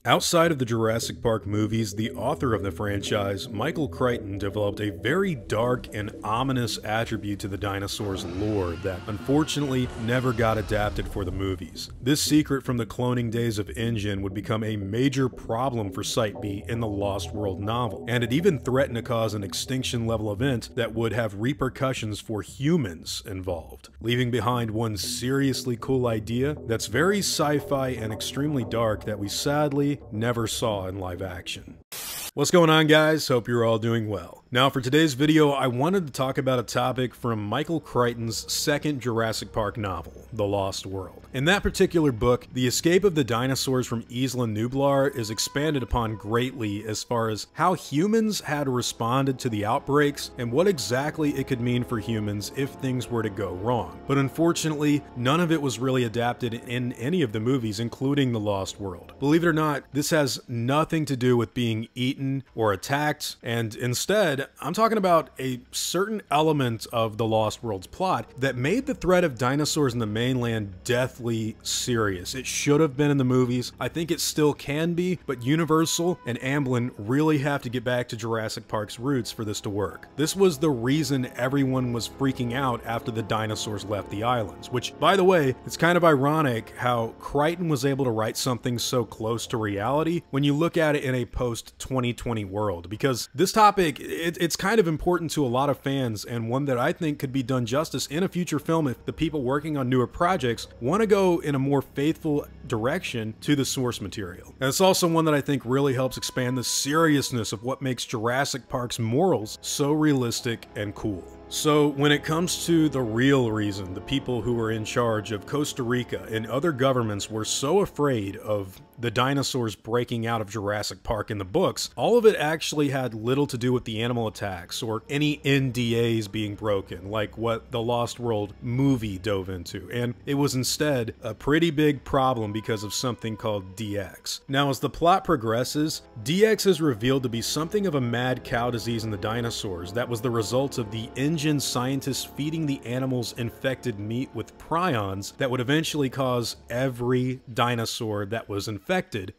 Outside of the Jurassic Park movies, the author of the franchise, Michael Crichton, developed a very dark and ominous attribute to the dinosaurs' lore that unfortunately never got adapted for the movies. This secret from the cloning days of InGen would become a major problem for Site B in the Lost World novel, and it even threatened to cause an extinction level event that would have repercussions for humans involved, leaving behind one seriously cool idea that's very sci-fi and extremely dark that we sadly never saw in live action. What's going on, guys? Hope you're all doing well. Now for today's video, I wanted to talk about a topic from Michael Crichton's second Jurassic Park novel, The Lost World. In that particular book, the escape of the dinosaurs from Isla Nublar is expanded upon greatly as far as how humans had responded to the outbreaks and what exactly it could mean for humans if things were to go wrong. But unfortunately, none of it was really adapted in any of the movies, including The Lost World. Believe it or not, this has nothing to do with being eaten or attacked, and instead, I'm talking about a certain element of the Lost World's plot that made the threat of dinosaurs in the mainland deathly serious. It should have been in the movies. I think it still can be, but Universal and Amblin really have to get back to Jurassic Park's roots for this to work. This was the reason everyone was freaking out after the dinosaurs left the islands, which, by the way, it's kind of ironic how Crichton was able to write something so close to reality when you look at it in a post-2020 world, because this topic, it's kind of important to a lot of fans, and one that I think could be done justice in a future film if the people working on newer projects want to go in a more faithful direction to the source material. And it's also one that I think really helps expand the seriousness of what makes Jurassic Park's morals so realistic and cool. So when it comes to the real reason the people who were in charge of Costa Rica and other governments were so afraid of the dinosaurs breaking out of Jurassic Park in the books, all of it actually had little to do with the animal attacks or any NDAs being broken, like what the Lost World movie dove into, and it was instead a pretty big problem because of something called DX. Now, as the plot progresses, DX is revealed to be something of a mad cow disease in the dinosaurs that was the result of the InGen scientists feeding the animals infected meat with prions that would eventually cause every dinosaur that was infected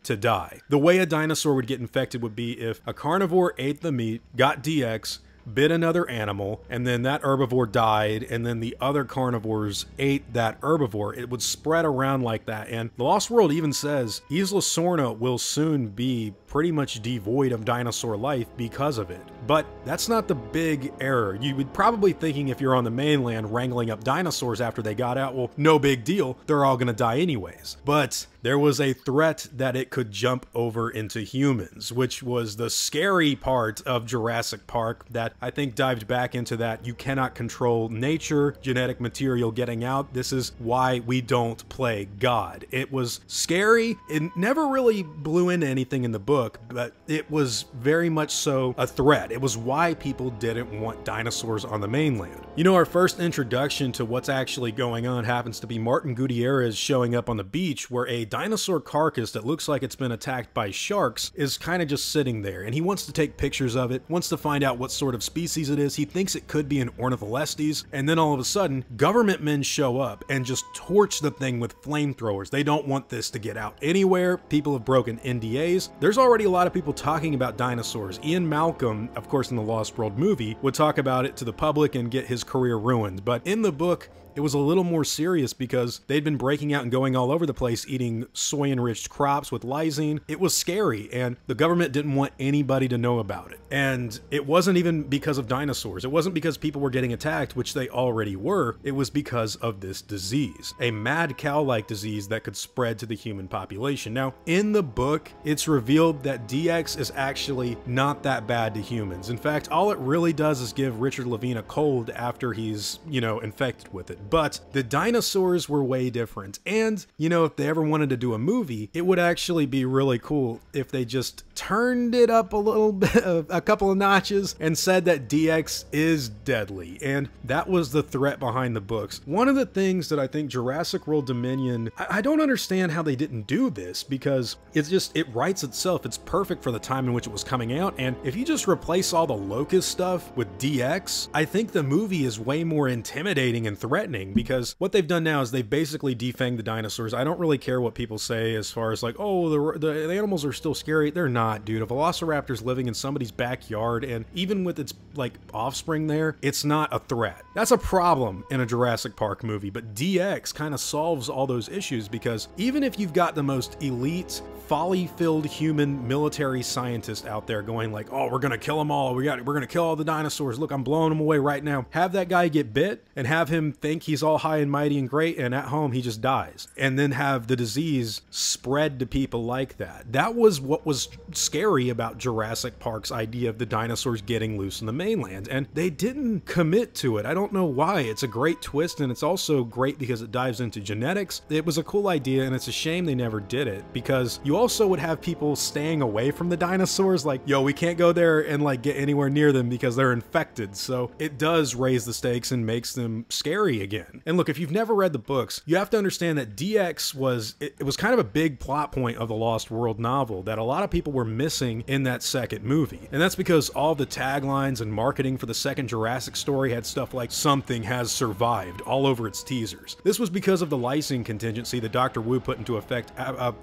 to die. The way a dinosaur would get infected would be if a carnivore ate the meat, got DX, bit another animal, and then that herbivore died, and then the other carnivores ate that herbivore. It would spread around like that, and The Lost World even says Isla Sorna will soon be pretty much devoid of dinosaur life because of it. But that's not the big error. You would probably thinking if you're on the mainland wrangling up dinosaurs after they got out, well, no big deal, they're all gonna die anyways. But there was a threat that it could jump over into humans, which was the scary part of Jurassic Park that I think dived back into that you cannot control nature, genetic material getting out. This is why we don't play God. It was scary. It never really blew into anything in the book, but it was very much so a threat. It was why people didn't want dinosaurs on the mainland. You know, our first introduction to what's actually going on happens to be Martin Gutierrez showing up on the beach where a dinosaur carcass that looks like it's been attacked by sharks is kind of just sitting there, and he wants to take pictures of it, wants to find out what sort of species it is. He thinks it could be an Ornitholestes, and then all of a sudden, government men show up and just torch the thing with flamethrowers. They don't want this to get out anywhere. People have broken NDAs. There's already a lot of people talking about dinosaurs. Ian Malcolm, of course, in the Lost World movie, would talk about it to the public and get his career ruined, but in the book, it was a little more serious because they'd been breaking out and going all over the place eating soy-enriched crops with lysine. It was scary, and the government didn't want anybody to know about it. And it wasn't even because of dinosaurs. It wasn't because people were getting attacked, which they already were. It was because of this disease, a mad cow-like disease that could spread to the human population. Now, in the book, it's revealed that DX is actually not that bad to humans. In fact, all it really does is give Richard Levine a cold after he's, infected with it. But the dinosaurs were way different, and if they ever wanted to do a movie, it would actually be really cool if they just turned it up a little bit, a couple of notches, and said that DX is deadly, and that was the threat behind the books. One of the things that I think Jurassic World Dominion, I don't understand how they didn't do this, because it writes itself. It's perfect for the time in which it was coming out, and if you just replace all the locust stuff with DX, I think the movie is way more intimidating and threatening threatening, because what they've done now is they've basically defanged the dinosaurs. I don't really care what people say as far as like, oh, the animals are still scary. They're not, dude. A velociraptor's living in somebody's backyard, and even with its like offspring there, it's not a threat. That's a problem in a Jurassic Park movie, but DX kind of solves all those issues, because even if you've got the most elite, folly-filled human military scientist out there going like, oh, we're gonna kill them all, we're gonna kill all the dinosaurs, look, I'm blowing them away right now. Have that guy get bit and have him think he's all high and mighty and great, and at home he just dies. And then have the disease spread to people like that. That was what was scary about Jurassic Park's idea of the dinosaurs getting loose in the mainland, and they didn't commit to it. I don't know why. It's a great twist, and it's also great because it dives into genetics. It was a cool idea, and it's a shame they never did it, because you also would have people staying away from the dinosaurs, like, yo, we can't go there and like get anywhere near them because they're infected. So it does raise the stakes and makes them scary again. And look, if you've never read the books, you have to understand that DX was, it was kind of a big plot point of the Lost World novel that a lot of people were missing in that second movie. And that's because all the taglines and marketing for the second Jurassic story had stuff like "something has survived" all over its teasers. This was because of the lysine contingency that Dr. Wu put into effect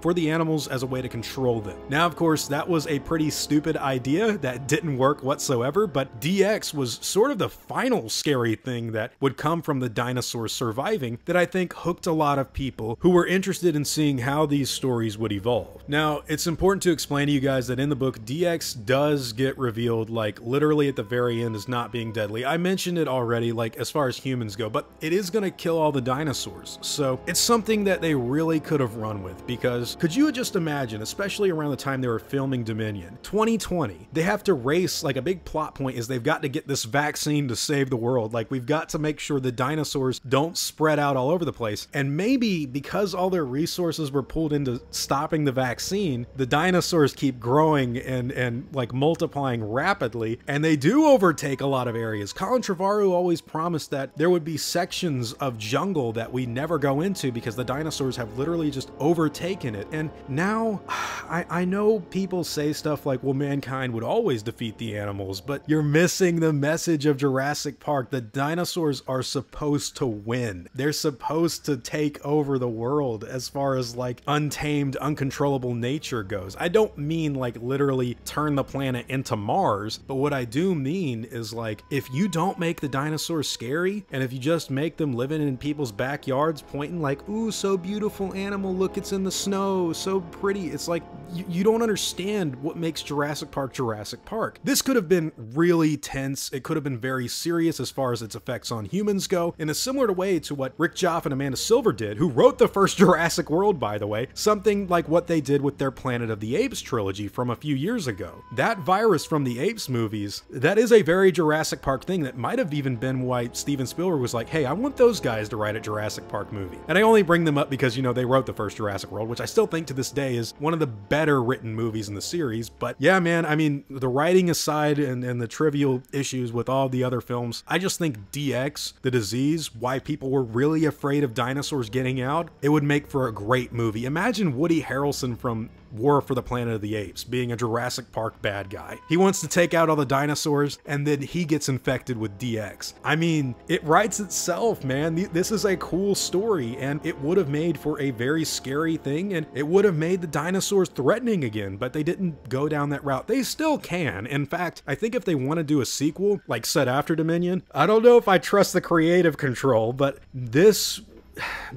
for the animals as a way to control them. Now, of course, that was a pretty stupid idea that didn't work whatsoever, but DX was sort of the final scary thing that would come from the dinosaurs surviving that I think hooked a lot of people who were interested in seeing how these stories would evolve. Now, it's important to explain to you guys that in the book, DX does get revealed like literally at the very end as not being deadly. I mentioned it already, like as far as humans go, but it is going to kill all the dinosaurs. So it's something that they really could have run with, because could you just imagine, especially around the time they were filming Dominion, 2020, they have to race, like a big plot point is they've got to get this vaccine to save the world. Like, we've got to make sure the dinosaurs don't spread out all over the place. And maybe because all their resources were pulled into stopping the vaccine, the dinosaurs keep growing and like multiplying rapidly, and they do overtake a lot of areas. Colin Trevorrow always promised that there would be sections of jungle that we never go into because the dinosaurs have literally just overtaken it. And now I know people say stuff like, well, mankind would always defeat the animals, but you're missing the message of Jurassic Park. The dinosaurs are supposed to win. They're supposed to take over the world as far as like untamed, uncontrollable nature goes. I don't mean like literally turn the planet into Mars, but what I do mean is like, if you don't make the dinosaurs scary, and if you just make them living in people's backyards pointing like, ooh, so beautiful animal, look, it's in the snow, so pretty. It's like, you don't understand what makes Jurassic Park Jurassic Park. This could have been really tense. It could have been very serious as far as its effects on humans go, in a similar way to what Rick Joff and Amanda Silver did, who wrote the first Jurassic World, by the way, something like what they did with their Planet of the Apes trilogy from a few years ago. That virus from the Apes movies, that is a very Jurassic Park thing that might have even been why Steven Spielberg was like, hey, I want those guys to write a Jurassic Park movie. And I only bring them up because, you know, they wrote the first Jurassic World, which I still think to this day is one of the better written movies in the series. But yeah, man, I mean, the writing aside and the trivial issues with all the other films, I just think DX, the disease, why people were really afraid of dinosaurs getting out, it would make for a great movie. Imagine Woody Harrelson from War for the Planet of the Apes being a Jurassic Park bad guy. He wants to take out all the dinosaurs, and then he gets infected with DX. I mean, it writes itself, man. This is a cool story, and it would have made for a very scary thing, and it would have made the dinosaurs threatening again, but they didn't go down that route. They still can. In fact, I think if they want to do a sequel, like set after Dominion, I don't know if I trust the creative control, but this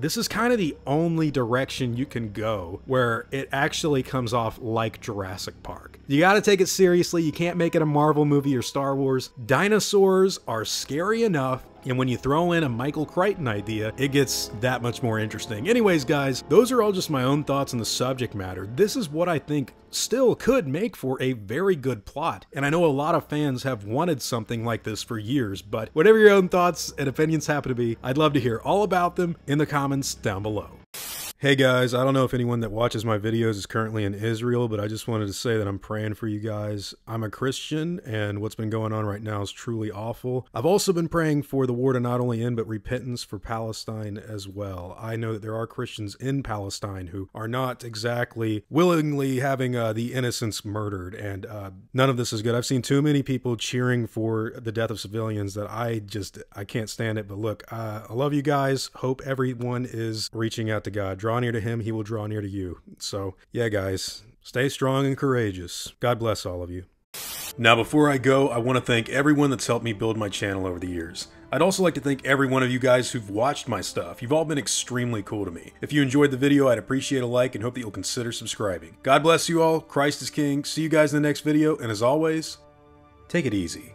is kind of the only direction you can go where it actually comes off like Jurassic Park. You got to take it seriously. You can't make it a Marvel movie or Star Wars. Dinosaurs are scary enough, and when you throw in a Michael Crichton idea, it gets that much more interesting. Anyways, guys, those are all just my own thoughts on the subject matter. This is what I think still could make for a very good plot, and I know a lot of fans have wanted something like this for years, but whatever your own thoughts and opinions happen to be, I'd love to hear all about them in the comments down below. Hey guys, I don't know if anyone that watches my videos is currently in Israel, but I just wanted to say that I'm praying for you guys. I'm a Christian, and what's been going on right now is truly awful. I've also been praying for the war to not only end, but repentance for Palestine as well. I know that there are Christians in Palestine who are not exactly willingly having the innocents murdered, and none of this is good. I've seen too many people cheering for the death of civilians that I can't stand it. But look, I love you guys. Hope everyone is reaching out to God. Draw near to him, he will draw near to you. So yeah, guys, stay strong and courageous. God bless all of you. Now before I go, I want to thank everyone that's helped me build my channel over the years. I'd also like to thank every one of you guys who've watched my stuff. You've all been extremely cool to me. If you enjoyed the video, I'd appreciate a like and hope that you'll consider subscribing. God bless you all. Christ is King. See you guys in the next video, and as always, take it easy.